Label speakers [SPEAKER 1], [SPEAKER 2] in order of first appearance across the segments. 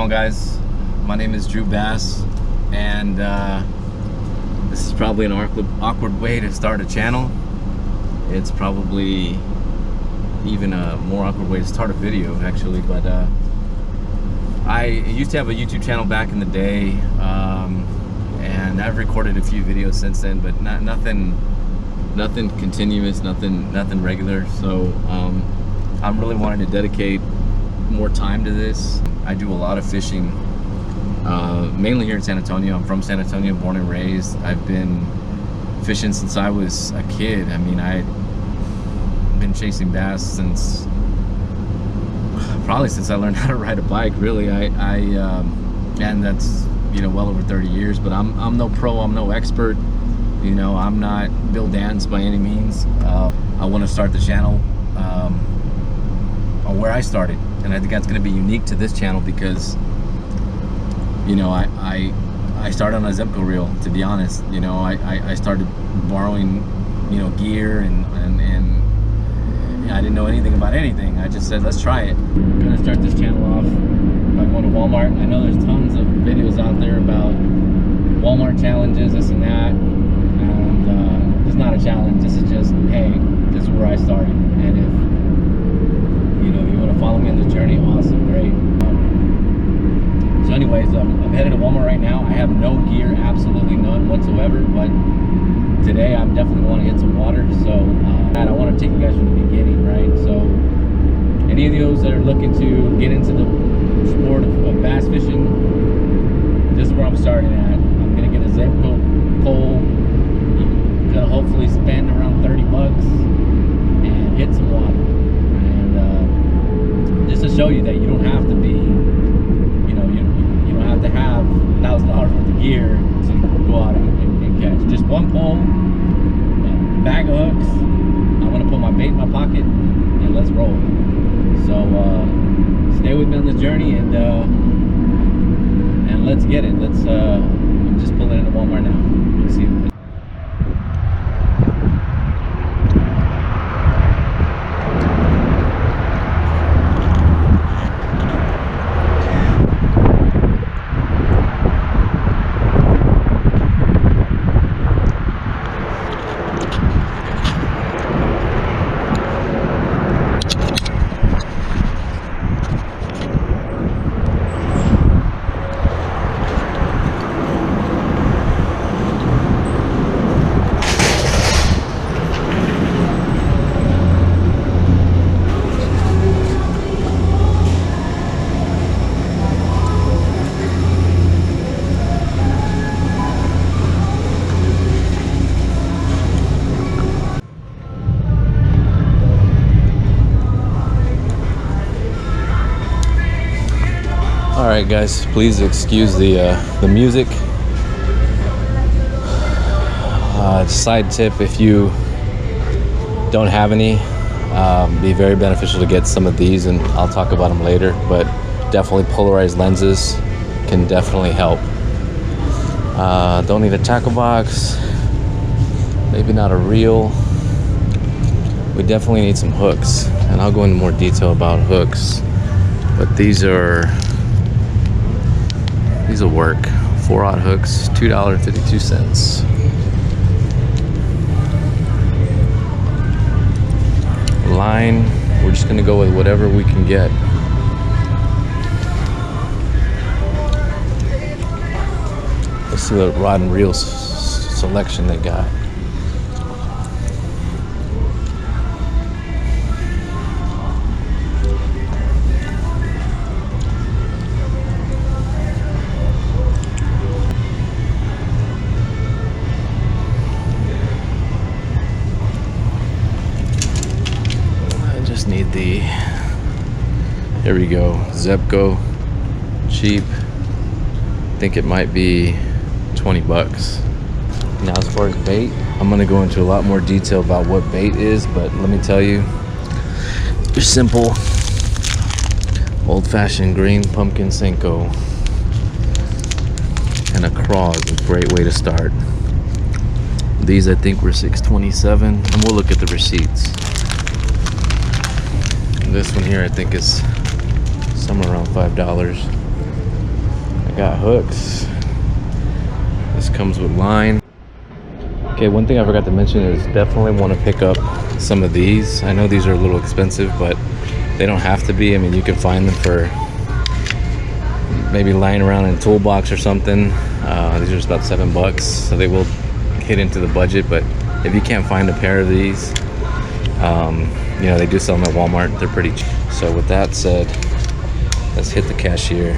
[SPEAKER 1] on, guys? My name is Drew Bass, and this is probably an awkward way to start a channel. It's probably even a more awkward way to start a video, actually. But I used to have a YouTube channel back in the day, and I've recorded a few videos since then, but nothing continuous, nothing regular. So I'm really wanting to dedicate more time to this. I do a lot of fishing, mainly here in San Antonio. I'm from San Antonio, born and raised. I've been fishing since I was a kid. I mean, I've been chasing bass probably since I learned how to ride a bike, really. And that's, well over 30 years, but I'm no pro, I'm no expert. I'm not Bill Dance by any means. I want to start the channel on where I started, and I think that's going to be unique to this channel because I started on a Zebco reel, to be honest. I started borrowing gear, and I didn't know anything about anything. I just said, let's try it. I'm going to start this channel off by going to Walmart. I know there's tons of videos out there about Walmart challenges, this and that, and it's not a challenge. This is just, hey, this is where I started, and if you want to follow me on the journey, awesome, great. So anyways, I'm headed to Walmart right now. I have no gear, absolutely none whatsoever, but today I definitely want to hit some water. So I want to take you guys from the beginning, right? So any of those that are looking to get into the sport of bass fishing, this is where I'm starting at. I'm gonna get a Zebco pole, gonna hopefully spend around 30 bucks and hit some water. And just to show you that you don't have to be, you don't have to have $1,000 worth of gear to go out and catch. Just one pole, a bag of hooks. I'm gonna put my bait in my pocket and let's roll. So stay with me on this journey, and let's get it. I'm just pulling into Walmart now. Let's see. Alright guys, please excuse the music. Side tip, if you don't have any, be very beneficial to get some of these, and I'll talk about them later, but definitely polarized lenses can definitely help. Don't need a tackle box, maybe not a reel. We definitely need some hooks, and I'll go into more detail about hooks, but these will work. 4-aught hooks, $2.52. Line, we're just gonna go with whatever we can get. Let's see what rod and reel selection they got. Need the, here we go, Zebco, cheap. I think it might be 20 bucks. Now as far as bait, I'm gonna go into a lot more detail about what bait is, but let me tell you, your simple old-fashioned green pumpkin Senko and a craw is a great way to start. These I think were $6.27, and we'll look at the receipts. This one here I think is somewhere around $5. got hooks. This comes with line. Okay, one thing I forgot to mention is definitely want to pick up some of these. I know these are a little expensive, but they don't have to be. I mean, you can find them for maybe lying around in a toolbox or something. These are just about $7, so they will hit into the budget. But if you can't find a pair of these, you know, they do sell them at Walmart. They're pretty cheap. So with that said, let's hit the cashier.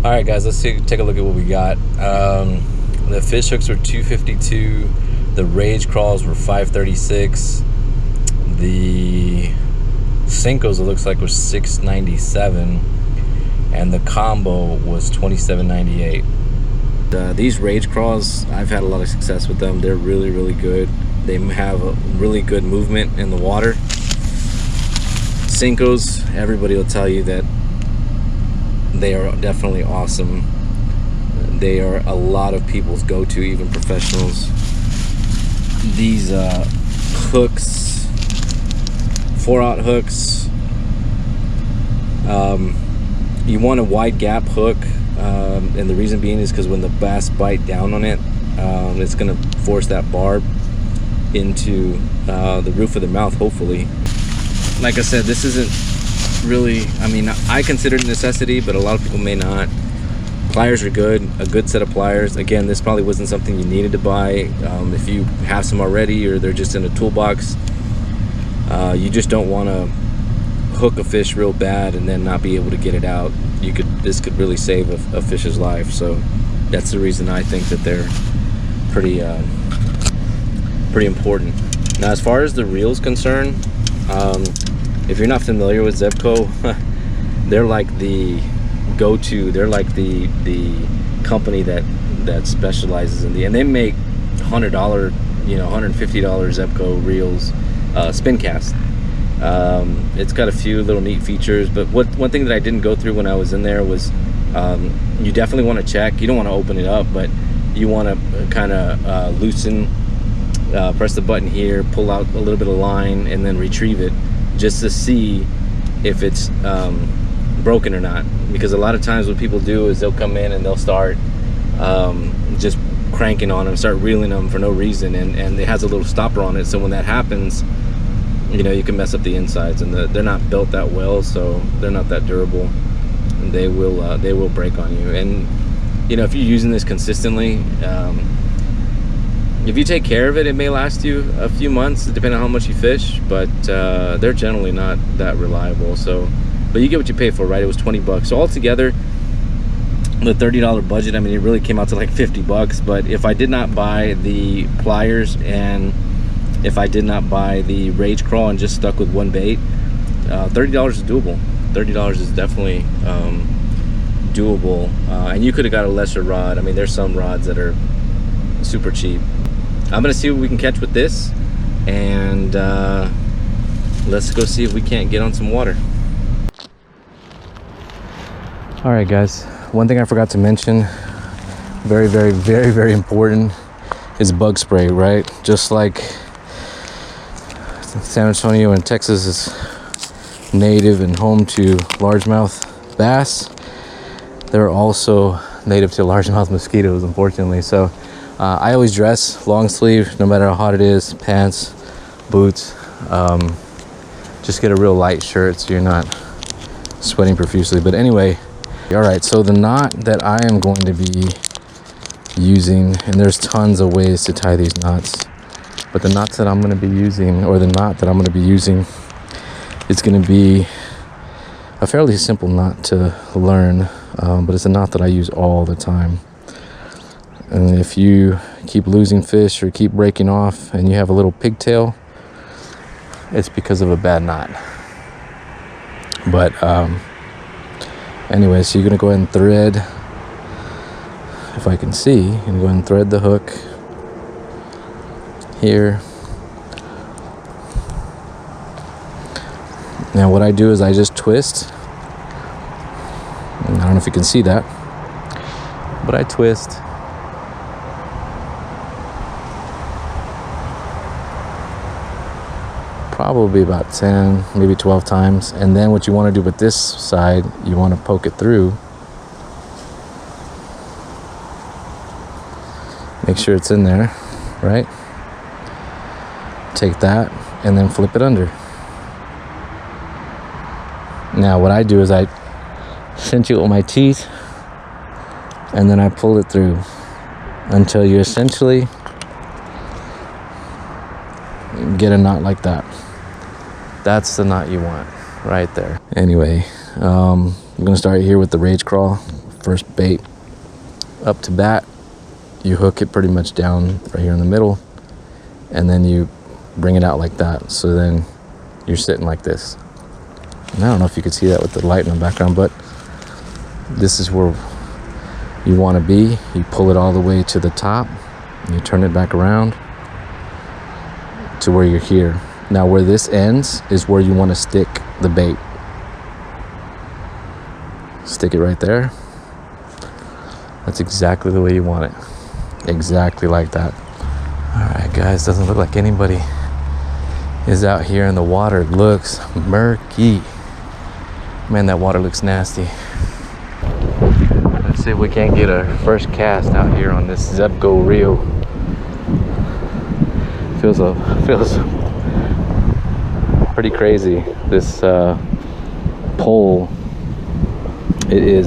[SPEAKER 1] All right, guys, let's take a look at what we got. The fish hooks were $252. The rage crawls were $536. The Cincos, it looks like, was $697, and the combo was $27.98. These rage crawls, I've had a lot of success with them. They're really, really good. They have a really good movement in the water. Cincos, everybody will tell you that they are definitely awesome. They are a lot of people's go-to, even professionals. These hooks, 4/0 hooks, you want a wide gap hook, and the reason being is because when the bass bite down on it, it's going to force that barb into the roof of the mouth, hopefully. Like I said, this isn't really, I mean, I consider it a necessity, but a lot of people may not. Pliers are good, a good set of pliers. Again, this probably wasn't something you needed to buy. If you have some already, or they're just in a toolbox, you just don't want to hook a fish real bad and then not be able to get it out. This could really save a fish's life. So that's the reason I think that they're pretty important. Now, as far as the reel's concerned, if you're not familiar with Zebco, they're like the go-to. They're like the company that specializes in and they make $100, you know, $150 Zebco reels, spin cast. It's got a few little neat features, but one thing that I didn't go through when I was in there was you definitely want to check. You don't want to open it up, but you want to kind of loosen, press the button here, pull out a little bit of line, and then retrieve it, just to see if it's broken or not. Because a lot of times what people do is they'll come in and they'll start just cranking on them, start reeling them for no reason, and it has a little stopper on it. So when that happens, you know, you can mess up the insides, and they're not built that well, so they're not that durable. They will break on you. And you know, if you're using this consistently, if you take care of it, it may last you a few months, depending on how much you fish, but they're generally not that reliable. So, but you get what you pay for, right? It was $20. So altogether, the $30 budget, I mean, it really came out to like $50. But if I did not buy the pliers, and if I did not buy the rage crawl and just stuck with one bait, $30 is doable. $30 is definitely doable. And you could have got a lesser rod. I mean, there's some rods that are super cheap. I'm gonna see what we can catch with this, and let's go see if we can't get on some water. All right, guys, one thing I forgot to mention, very, very, very, very important, is bug spray, right? Just like San Antonio and Texas is native and home to largemouth bass, they're also native to largemouth mosquitoes, unfortunately. So I always dress long sleeve, no matter how hot it is, pants, boots. Just get a real light shirt so you're not sweating profusely. But anyway, all right, so the knot that I am going to be using, and there's tons of ways to tie these knots, but the knots that I'm going to be using, or the knot that I'm going to be using, is going to be a fairly simple knot to learn, but it's a knot that I use all the time. And if you keep losing fish or keep breaking off and you have a little pigtail, it's because of a bad knot. But anyway, so you're gonna go ahead and thread
[SPEAKER 2] if I can see, and go and thread the hook here. Now what I do is I just twist. I don't know if you can see that, but I twist. Probably about 10, maybe 12 times. And then what you want to do with this side, you want to poke it through. Make sure it's in there, right? Take that and then flip it under. Now what I do is I cinch it with my teeth and then I pull it through until you essentially get a knot like that. That's the knot you want right there. Anyway, I'm gonna start here with the rage crawl. First bait up to bat, you hook it pretty much down right here in the middle, and then you bring it out like that. So then you're sitting like this. And I don't know if you could see that with the light in the background, but this is where you want to be. You pull it all the way to the top, and you turn it back around to where you're here. Now where this ends is where you want to stick the bait. Stick it right there. That's exactly the way you want it. Exactly like that. Alright guys, doesn't look like anybody is out here, and the water looks murky. Man, that water looks nasty. Let's see if we can't get our first cast out here on this Zebgo reel. Feels pretty crazy. This pole, it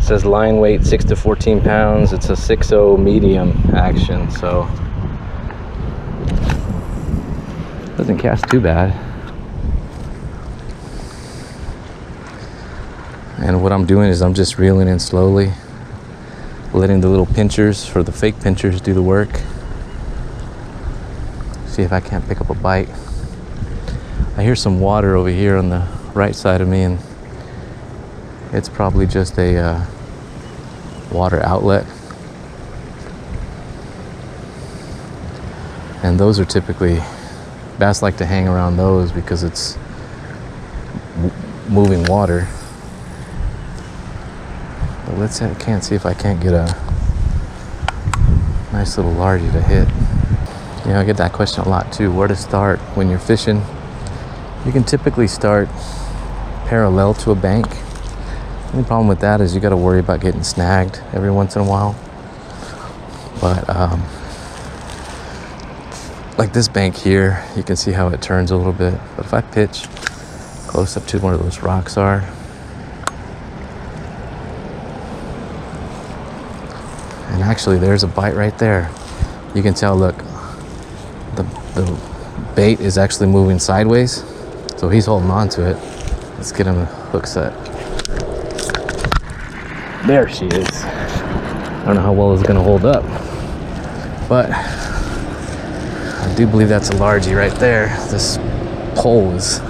[SPEAKER 2] says line weight 6 to 14 pounds. It's a 6.0 medium action, so doesn't cast too bad. And what I'm doing is I'm just reeling in slowly, letting the little pinchers, or the fake pinchers, do the work. See if I can't pick up a bite. I hear some water over here on the right side of me, and it's probably just a water outlet. And those are typically, bass like to hang around those because it's moving water. But can't see if I can't get a nice little largie to hit. You know, I get that question a lot too. Where to start when you're fishing? You can typically start parallel to a bank. The only problem with that is you got to worry about getting snagged every once in a while. But like this bank here, you can see how it turns a little bit. But if I pitch close up to where those rocks are, and actually there's a bite right there. You can tell, look, the bait is actually moving sideways, so he's holding on to it. Let's get him a hook set. There she is. I don't know how well it's gonna hold up, but I do believe that's a largie right there. This pole is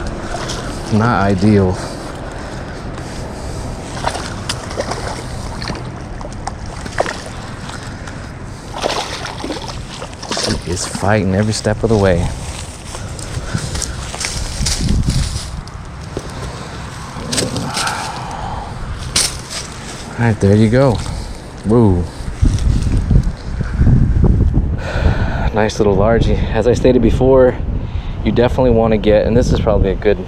[SPEAKER 2] not ideal. She is fighting every step of the way. All right, there you go. Woo. Nice little largie. As I stated before, you definitely want to get, and this is probably a good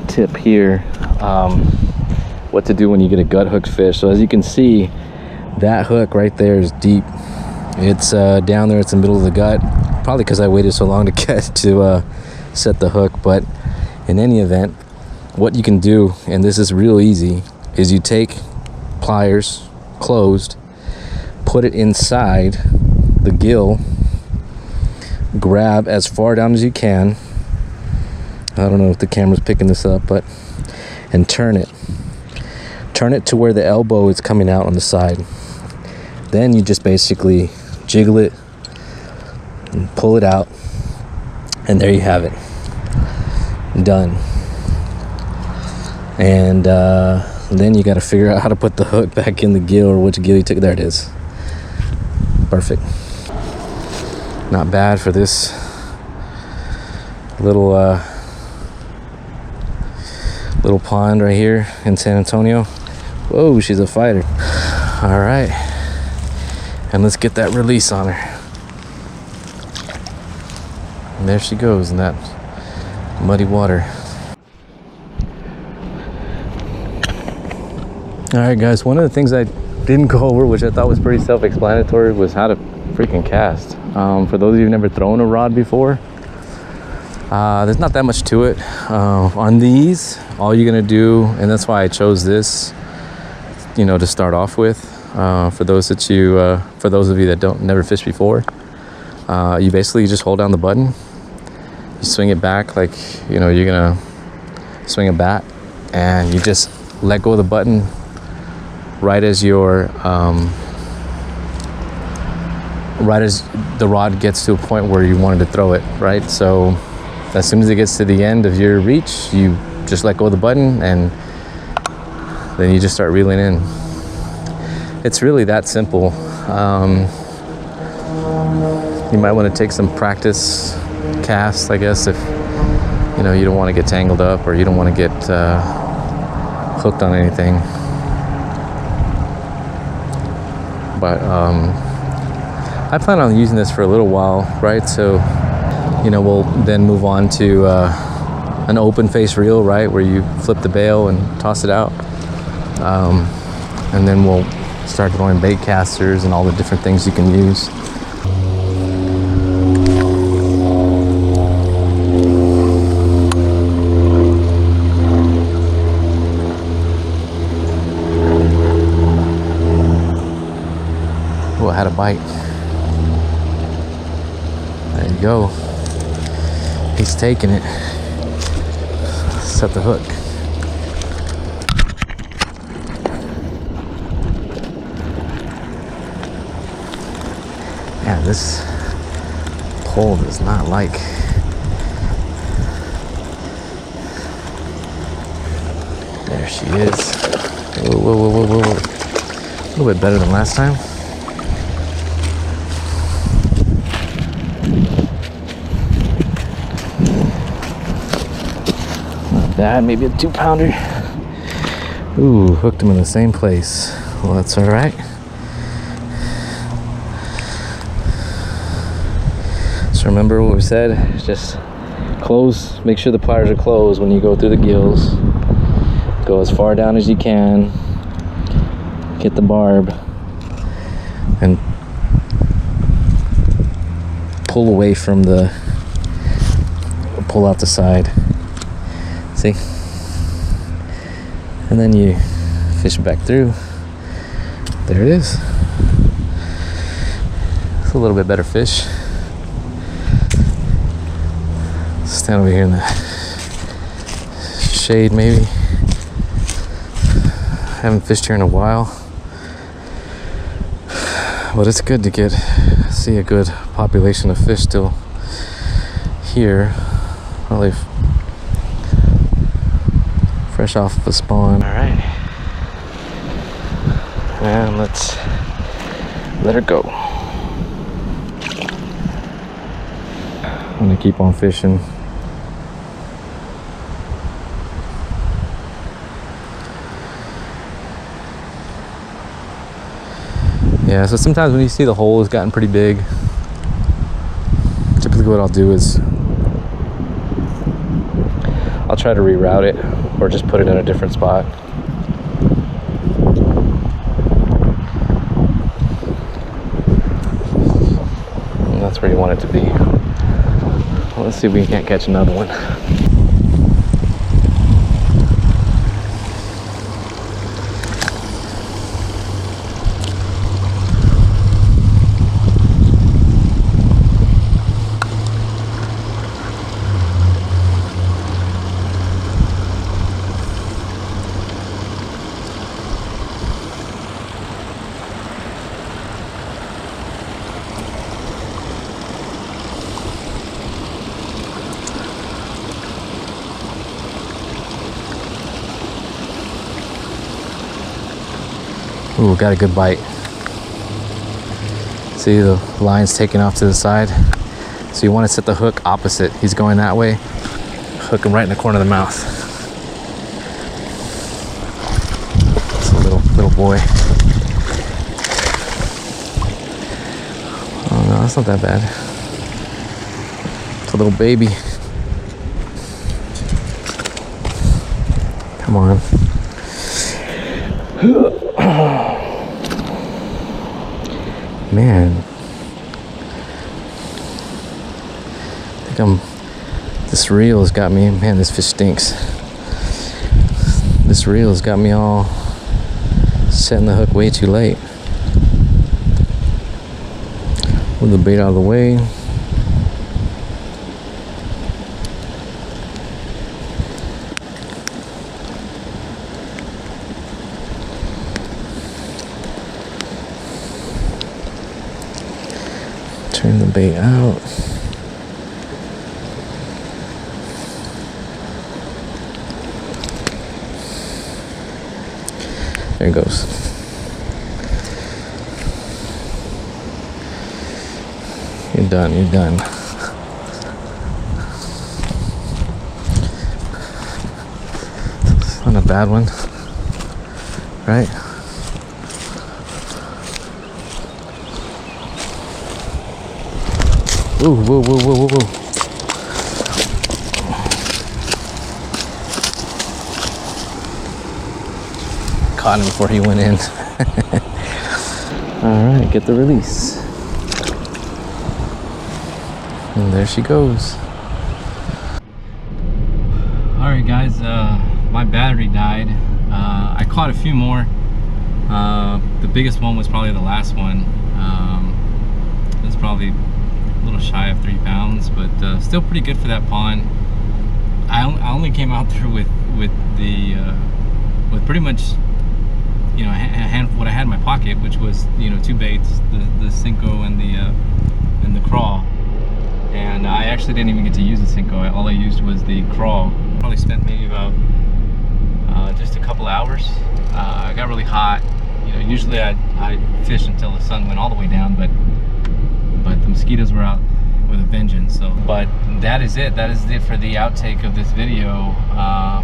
[SPEAKER 2] tip here, what to do when you get a gut hooked fish. So as you can see, that hook right there is deep. It's down there, it's in the middle of the gut, probably because I waited so long to set the hook. But in any event, what you can do, and this is real easy, is you take pliers closed, put it inside the gill, grab as far down as you can. I don't know if the camera's picking this up, but, and turn it to where the elbow is coming out on the side. Then you just basically jiggle it and pull it out, and there you have it, done. And Then you got to figure out how to put the hook back in the gill, or which gill you took. There it is. Perfect. Not bad for this little little pond right here in San Antonio. Whoa, she's a fighter. All right, and let's get that release on her. And there she goes in that muddy water. All right, guys, one of the things I didn't go over, which I thought was pretty self-explanatory, was how to freaking cast. For those of you who've never thrown a rod before, there's not that much to it. On these, all you're gonna do, and that's why I chose this, you know, to start off with. For those of you that never fished before, you basically just hold down the button, you swing it back like, you know, you're gonna swing a bat, and you just let go of the button right as right as the rod gets to a point where you wanted to throw it, right? So as soon as it gets to the end of your reach, you just let go of the button, and then you just start reeling in. It's really that simple. You might want to take some practice casts, I guess, if you know you don't want to get tangled up or you don't want to get hooked on anything. But I plan on using this for a little while, right? So, you know, we'll then move on to an open face reel, right, where you flip the bail and toss it out, and then we'll start throwing bait casters and all the different things you can use. Oh, I had a bite. There you go. He's taking it. Set the hook. Yeah, this pole does not like. There she is. Whoa, whoa, whoa, whoa, whoa. A little bit better than last time. That maybe a 2-pounder. Ooh, hooked him in the same place. Well, that's all right. So remember what we said, just close, make sure the pliers are closed when you go through the gills. Go as far down as you can, get the barb, and pull away from pull out the side. See? And then you fish it back through. There it is. It's a little bit better fish. Stand over here in the shade maybe. Haven't fished here in a while. But it's good to see a good population of fish still here. Probably fresh off of a spawn. All right, and let's let her go. I'm gonna keep on fishing. Yeah, so sometimes when you see the hole has gotten pretty big, typically what I'll do is I'll try to reroute it or just put it in a different spot. And that's where you want it to be. Well, let's see if we can't catch another one. Ooh, got a good bite. See, the line's taking off to the side. So you want to set the hook opposite. He's going that way. Hook him right in the corner of the mouth. It's a little boy. Oh no, that's not that bad. It's a little baby. Come on. Man. I think this reel has got me, man, this fish stinks. This reel has got me all setting the hook way too late. Move the bait out of the way. Turn the bait out. There it goes. You're done, you're done. It's not a bad one, right? Ooh, whoa, whoa, whoa, whoa, whoa. Caught him before he went in. All right, get the release. And there she goes. All right, guys, my battery died. I caught a few more. The biggest one was probably the last one. It was probably a little shy of 3 pounds, but still pretty good for that pond. I only came out there with pretty much, you know, a handful what I had in my pocket, which was, you know, 2 baits, the Cinco and the crawl. And I actually didn't even get to use the Cinco. All I used was the crawl. Probably spent maybe about just a couple hours. I got really hot. You know, usually I fish until the sun went all the way down, but the mosquitoes were out with a vengeance. So, but that is it. That is it for the outtake of this video.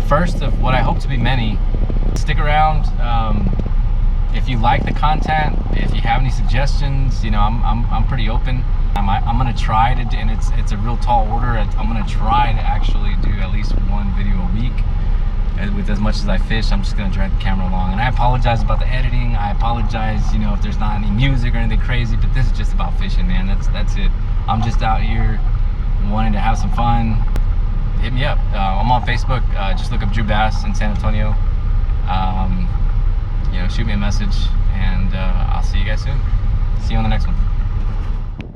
[SPEAKER 2] First of what I hope to be many. Stick around. If you like the content, if you have any suggestions, you know, I'm pretty open. I'm gonna try to do, and it's a real tall order. I'm gonna try to actually do at least 1 video a week. And with as much as I fish, I'm just gonna drag the camera along. And I apologize about the editing. I apologize, you know, if there's not any music or anything crazy. But this is just about fishing, man. That's it. I'm just out here wanting to have some fun. Hit me up. I'm on Facebook. Just look up Drew Bass in San Antonio. You know, shoot me a message, and I'll see you guys soon. See you on the next one.